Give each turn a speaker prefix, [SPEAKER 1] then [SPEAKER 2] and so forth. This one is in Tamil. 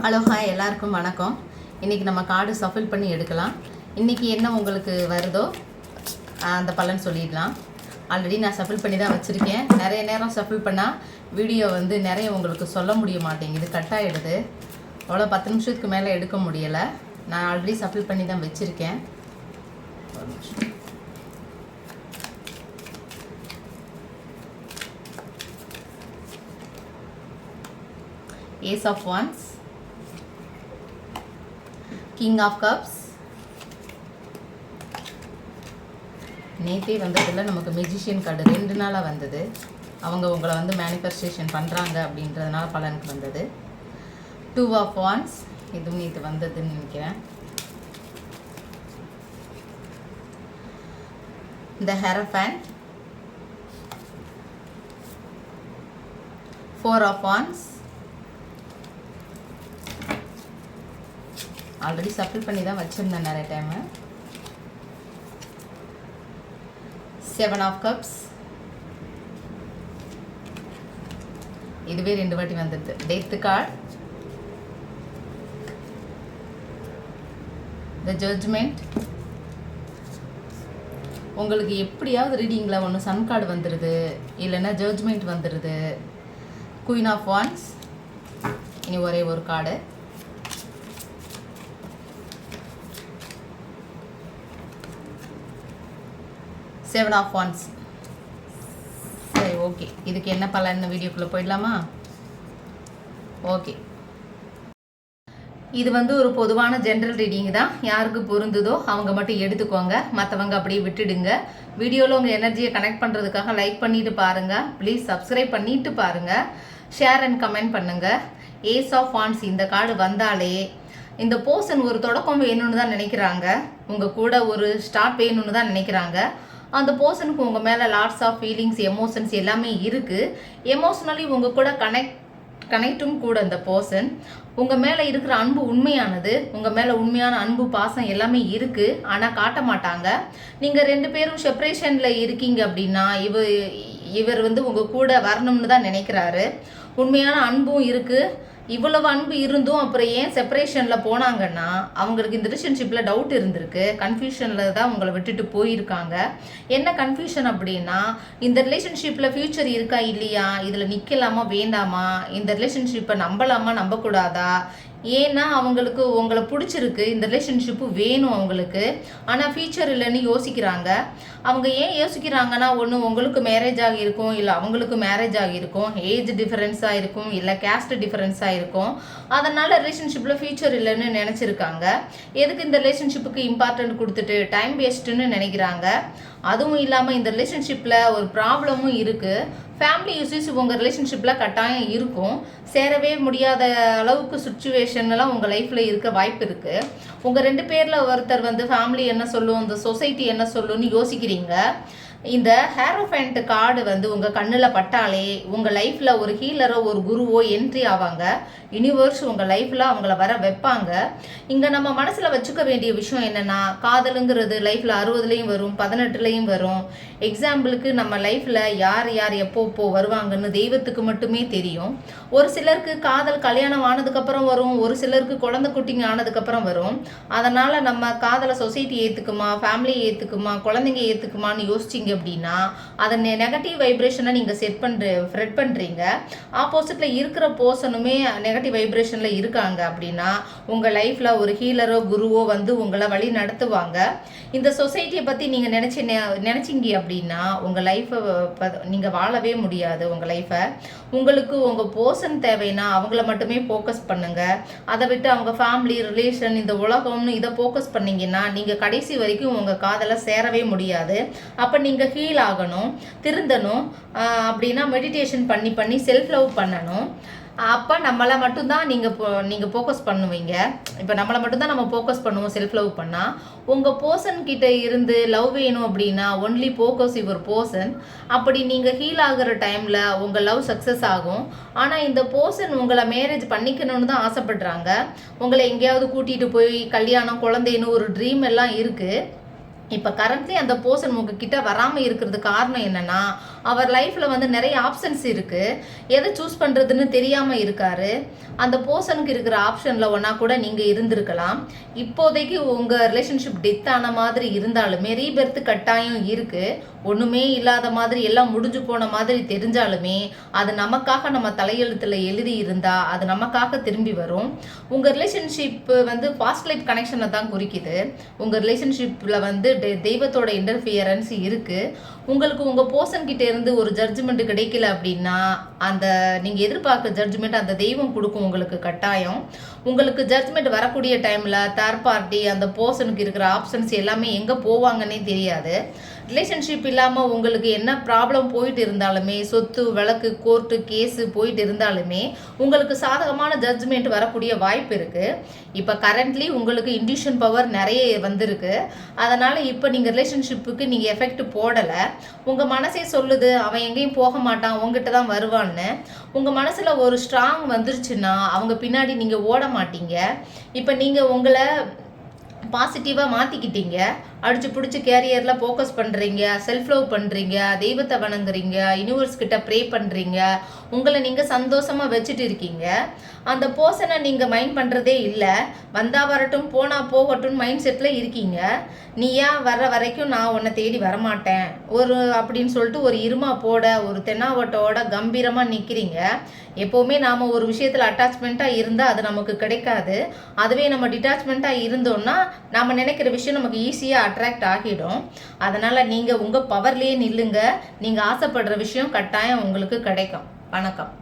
[SPEAKER 1] ஹலோ ஹாய் எல்லாருக்கும் வணக்கம். இன்றைக்கி நம்ம கார்டு சஃபில் பண்ணி எடுக்கலாம். இன்றைக்கி என்ன உங்களுக்கு வருதோ அந்த பலன் சொல்லிடலாம். ஆல்ரெடி நான் சஃபில் பண்ணி தான் வச்சுருக்கேன். நிறைய நேரம் சஃபில் பண்ணால் வீடியோ நிறைய உங்களுக்கு சொல்ல முடிய மாட்டேங்குது, கட் ஆகிடுது. அவ்வளோ 10 நிமிஷத்துக்கு மேலே எடுக்க முடியலை. நான் ஆல்ரெடி சஃபில் பண்ணி தான் வச்சுருக்கேன். ஒரு நிமிஷம். Ace of Wands, King of Cups. நேற்றே வந்ததில் நமக்கு மெஜிஷியன் கார்டு 2 நாளாக வந்தது. அவங்க உங்களை மேனிஃபெஸ்டேஷன் பண்ணுறாங்க அப்படின்றதுனால பலனுக்கு வந்தது. 2 of Wands, இதுவும் நேற்று வந்ததுன்னு நினைக்கிறேன். The Hierophant, 4 of Wands. Already சஃபில் பண்ணி தான் வச்சுருந்தேன் நிறைய டைமு. 7 of Cups, இதுவே 2 வாட்டி வந்துடுது. Death card, The Judgment. உங்களுக்கு எப்படியாவது ரீடிங்கில் ஒன்று சன் கார்டு வந்துடுது, இல்லைன்னா ஜட்ஜ்மெண்ட் வந்துடுது. Queen of Wands, இனி ஒரே ஒரு கார்டு. Seven of Wands. சரி, ஓகே. இதுக்கு என்ன பலன்னு வீடியோக்குள்ளே போயிடலாமா? ஓகே. இது ஒரு பொதுவான ஜென்ரல் ரீடிங் தான். யாருக்கு பொருந்துதோ அவங்க மட்டும் எடுத்துக்கோங்க, மற்றவங்க அப்படியே விட்டுடுங்க. வீடியோவில் உங்கள் எனர்ஜியை கனெக்ட் பண்ணுறதுக்காக லைக் பண்ணிட்டு பாருங்கள். ப்ளீஸ் சப்ஸ்கிரைப் பண்ணிட்டு பாருங்கள். ஷேர் அண்ட் கமெண்ட் பண்ணுங்கள். ஏஸ் ஆஃப் வாண்ட்ஸ் இந்த கார்டு வந்தாலே இந்த பர்சன் ஒரு தொடக்கம் வேணும்னு தான் நினைக்கிறாங்க. உங்கள் கூட ஒரு ஸ்டார்ட் வேணும்னு தான் நினைக்கிறாங்க. அந்த பர்சனுக்கு உங்கள் மேலே லாட்ஸ் ஆஃப் ஃபீலிங்ஸ், எமோஷன்ஸ் எல்லாமே இருக்குது. எமோஷ்னலி உங்கள் கூட கனெக்டும் கூட. அந்த பர்சன் உங்கள் மேலே இருக்கிற அன்பு உண்மையானது. உங்கள் மேலே உண்மையான அன்பு, பாசம் எல்லாமே இருக்குது. ஆனால் காட்ட மாட்டாங்க. நீங்கள் 2 பேரும் செப்பரேஷனில் இருக்கீங்க அப்படின்னா இவர் உங்கள் கூட வரணும்னு தான் நினைக்கிறாரு. உண்மையான அன்பும் இருக்குது. இவ்வளவு அன்பு இருந்தும் அப்புறம் ஏன் செப்பரேஷனில் போனாங்கன்னா அவங்களுக்கு இந்த ரிலேஷன்ஷிப்பில் டவுட் இருந்திருக்கு. கன்ஃபியூஷனில் தான் உங்களை விட்டுட்டு போயிருக்காங்க. என்ன கன்ஃபியூஷன் அப்படின்னா, இந்த ரிலேஷன்ஷிப்பில் ஃப்யூச்சர் இருக்கா இல்லையா, இதில் நிற்கலாமா வேண்டாமா, இந்த ரிலேஷன்ஷிப்பை நம்பலாமா நம்பக்கூடாதா, ஏன்னா அவங்களுக்கு உங்களை பிடிச்சிருக்கு, இந்த ரிலேஷன்ஷிப்பு வேணும் அவங்களுக்கு, ஆனால் ஃபியூச்சர் இல்லைன்னு யோசிக்கிறாங்க. அவங்க ஏன் யோசிக்கிறாங்கன்னா, ஒன்று உங்களுக்கு மேரேஜ் ஆகியிருக்கும், இல்லை அவங்களுக்கு மேரேஜ் ஆகியிருக்கும், ஏஜ் டிஃபரன்ஸாக இருக்கும், இல்லை கேஸ்ட் டிஃபரன்ஸாக இருக்கும். அதனால் ரிலேஷன்ஷிப்பில் ஃபியூச்சர் இல்லைன்னு நினச்சிருக்காங்க. எதுக்கு இந்த ரிலேஷன்ஷிப்புக்கு இம்பார்ட்டன்ட் கொடுத்துட்டு டைம் வேஸ்ட்டுன்னு நினைக்கிறாங்க. அதுவும் இல்லாமல் இந்த ரிலேஷன்ஷிப்பில் ஒரு ப்ராப்ளமும் இருக்குது. ஃபேமிலி இஷ்யூஸ் உங்கள் ரிலேஷன்ஷிப்பில் கட்டாயம் இருக்கும். சேரவே முடியாத அளவுக்கு சுச்சுவேஷன்லாம் உங்கள் லைஃப்பில் இருக்க வாய்ப்பு இருக்குது. உங்கள் 2 பேரில் ஒருத்தர் ஃபேமிலி என்ன சொல்லும், இந்த சொசைட்டி என்ன சொல்லுன்னு யோசிக்கிறீங்க. இந்த ஹேரோஃபேண்ட் கார்டு உங்கள் கண்ணில் பட்டாலே உங்கள் லைஃப்பில் ஒரு ஹீலரோ ஒரு குருவோ என்ட்ரி ஆவாங்க. யூனிவர்ஸ் உங்கள் லைஃப்பில் அவங்கள வர வைப்பாங்க. இங்கே நம்ம மனசில் வச்சுக்க வேண்டிய விஷயம் என்னென்னா, காதலுங்கிறது லைஃப்பில் 60லேயும் வரும், 18லேயும் வரும். எக்ஸாம்பிளுக்கு நம்ம லைஃப்பில் யார் யார் எப்போ வருவாங்கன்னு தெய்வத்துக்கு மட்டுமே தெரியும். ஒரு சிலருக்கு காதல் கல்யாணம் ஆனதுக்கப்புறம் வரும், ஒரு சிலருக்கு குழந்தை குட்டிங்க ஆனதுக்கப்புறம் வரும். அதனால் நம்ம காதலை சொசைட்டி ஏற்றுக்குமா, ஃபேமிலி ஏற்றுக்குமா, குழந்தைங்க ஏற்றுக்குமான்னு யோசிச்சிங்க அப்படின்னா அதை நெகட்டிவ் வைப்ரேஷனை நீங்கள் ஸ்ப்ரெட் பண்ணுறீங்க. ஆப்போசிட்டில் இருக்கிற பர்சனுமே நெகட்டிவ் வைப்ரேஷனில் இருக்காங்க அப்படின்னா உங்கள் லைஃப்பில் ஒரு ஹீலரோ குருவோ உங்களை வழி நடத்துவாங்க. இந்த சொசைட்டியை பற்றி நீங்கள் நினச்சிங்க அப்படின்னா உங்கள் லைஃப்பை நீங்கள் வாழவே முடியாது. உங்கள் லைஃப்பை உங்களுக்கு உங்கள் பர்சன் தேவைன்னா அவங்கள மட்டுமே ஃபோக்கஸ் பண்ணுங்கள். அதை விட்டு அவங்க ஃபேமிலி, ரிலேஷன், இந்த உலகம்னு இதை ஃபோக்கஸ் பண்ணிங்கன்னா நீங்கள் கடைசி வரைக்கும் உங்கள் காதலை சேரவே முடியாது. அப்போ நீங்கள் ஹீல் ஆகணும், திருந்தணும். அப்படின்னா மெடிடேஷன் பண்ணி செல்ஃப் லவ் பண்ணணும். அப்போ நம்மளை மட்டும்தான் நீங்கள் ஃபோக்கஸ் பண்ணுவீங்க. இப்போ நம்மளை மட்டும்தான் நம்ம ஃபோக்கஸ் பண்ணுவோம் செல்ஃப் லவ் பண்ணால். உங்கள் பர்சன் கிட்ட இருந்து லவ் வேணும் அப்படின்னா ஒன்லி ஃபோக்கஸ் யுவர் பர்சன். அப்படி நீங்கள் ஹீல் ஆகிற டைமில் உங்கள் லவ் சக்ஸஸ் ஆகும். ஆனால் இந்த பர்சன் உங்களை மேரேஜ் பண்ணிக்கணும்னு தான் ஆசைப்படுறாங்க. உங்களை எங்கேயாவது கூட்டிகிட்டு போய் கல்யாணம், குழந்தைன்னு ஒரு ட்ரீம் எல்லாம் இருக்குது. இப்போ கரண்ட்லி அந்த பர்சன் உங்ககிட்ட வராமல் இருக்கிறது காரணம் என்னென்னா, அவர் லைஃப்பில் வந்து நிறைய ஆப்ஷன்ஸ் இருக்குது, எதை சூஸ் பண்ணுறதுன்னு தெரியாமல் இருக்காரு. அந்த பர்சனுக்கு இருக்கிற ஆப்ஷனில் ஒன்றா கூட நீங்கள் இருந்திருக்கலாம். இப்போதைக்கு உங்கள் ரிலேஷன்ஷிப் டெத் ஆன மாதிரி இருந்தாலுமே ரீபெர்த் கட்டாயம் இருக்குது. ஒன்றுமே இல்லாத மாதிரி எல்லாம் முடிஞ்சு போன மாதிரி தெரிஞ்சாலுமே அது நமக்காக நம்ம தலையெழுத்தில் எழுதி இருந்தால் அது நமக்காக திரும்பி வரும். உங்கள் ரிலேஷன்ஷிப் வந்து பாஸ்ட் லைஃப் கனெக்ஷனை தான் குறிக்குது. உங்கள் ரிலேஷன்ஷிப்பில் வந்து தெய்வத்தோட இன்டர்ஃபியரன்ஸ் இருக்குது. உங்களுக்கு உங்கள் பர்சன்கிட்ட இருந்து ஒரு ஜட்ஜ்மெண்ட் கிடைக்கல அப்படின்னா அந்த நீங்கள் எதிர்பார்க்க ஜட்ஜ்மெண்ட் அந்த தெய்வம் கொடுக்கும் உங்களுக்கு கட்டாயம். உங்களுக்கு ஜட்ஜ்மெண்ட் வரக்கூடிய டைமில் தேர்ட் பார்ட்டி அந்த பர்சனுக்கு இருக்கிற ஆப்ஷன்ஸ் எல்லாமே எங்கே போவாங்கன்னே தெரியாது. ரிலேஷன்ஷிப் இல்லாமல் உங்களுக்கு என்ன ப்ராப்ளம் போயிட்டு இருந்தாலுமே, சொத்து வழக்கு கோர்ட்டு கேஸு போயிட்டு இருந்தாலுமே உங்களுக்கு சாதகமான ஜட்ஜ்மெண்ட் வரக்கூடிய வாய்ப்பு இருக்குது. இப்போ கரண்ட்லி உங்களுக்கு இன்ட்யூஷன் பவர் நிறைய வந்திருக்கு. அதனால் இப்போ நீங்கள் ரிலேஷன்ஷிப்புக்கு நீங்கள் எஃபெக்ட் போடலை. உங்கள் மனசே சொல்லுது அவன் எங்கேயும் போக மாட்டான், உங்ககிட்ட தான் வருவான்னு. உங்கள் மனசில் ஒரு ஸ்ட்ராங் வந்துருச்சுன்னா அவங்க பின்னாடி நீங்கள் ஓட மாட்டீங்க. இப்போ நீங்கள் உங்களை பாசிட்டிவாக மாற்றிக்கிட்டீங்க. அடிச்சு பிடிச்சி கேரியரில் ஃபோக்கஸ் பண்ணுறீங்க, செல்ஃப் லவ் பண்ணுறீங்க, தெய்வத்தை வணங்குறீங்க, யூனிவர்ஸ் கிட்ட ப்ரே பண்ணுறீங்க, உங்களை நீங்கள் சந்தோஷமாக வச்சுட்டு இருக்கீங்க. அந்த பர்சனை நீங்கள் மைண்ட் பண்ணுறதே இல்லை. வந்தா வரட்டும் போனா போகட்டும் மைண்ட் செட்டில் இருக்கீங்க. நீ ஏன் வர்ற வரைக்கும் நான் உன்னை தேடி வரமாட்டேன் ஒரு அப்படின்னு சொல்லிட்டு ஒரு இருமா போட ஒரு தென்னாவட்டோட கம்பீரமாக நிற்கிறீங்க. எப்போவுமே நாம் ஒரு விஷயத்தில் அட்டாச்மெண்ட்டாக இருந்தால் அது நமக்கு கிடைக்காது. அதுவே நம்ம டிட்டாச்மெண்ட்டாக இருந்தோம்னா நாம் நினைக்கிற விஷயம் நமக்கு ஈஸியாக அட்ராக்ட் ஆகிடும். அதனால் நீங்கள் உங்கள் பவர்லேயே நில்லுங்க. நீங்கள் ஆசைப்படுற விஷயம் கட்டாயம் உங்களுக்கு கிடைக்கும். வணக்கம்.